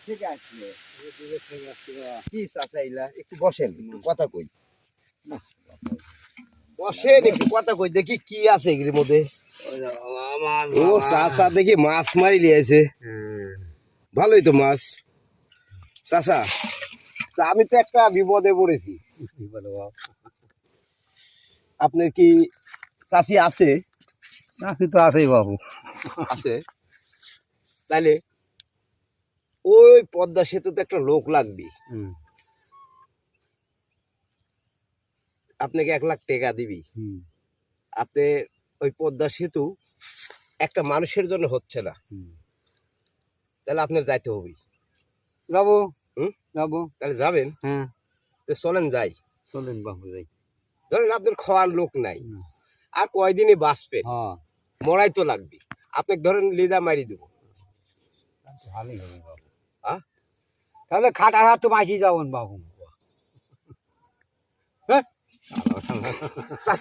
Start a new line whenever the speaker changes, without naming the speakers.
থেকে আসলে কি চাচাইলা একটু বসেন একটু কথা কই বসেন একটু কথা কই দেখি কি আছে এগুলির মধ্যে ও চাচা দেখি মাছ মারি লিয়েছে ভালোই তো মাছ চাচা আমি তো একটা বিপদে পড়েছি আপনার কি চাচি আছে
চাষি তো আছেই বাবু
আছে তাইলে ওই পদ্মা সেতুতে একটা লোক লাগবে আপনাকে 1,00,000 টাকা দিবি আপনি ওই পদ্মা সেতু একটা মানুষের জন্য হচ্ছে না তাহলে আপনার যাইতে হবে
যাবো
হুম?
যাবো
তাহলে যাবেন
হ্যাঁ
তো চলেন যাই
চলেন বাবু যাই
ধরেন আপনার খাওয়ার লোক নাই আর কয়দিনই বাঁচবেন
হ্যাঁ
মরাই তো লাগবে আপনাকে ধরেন লিদা মারি দেবো
ভালোই হবে বাবু
হ্যাঁ?
তাহলে খাটার হাত তো মাঝি যাবেন বাবু হ্যাঁ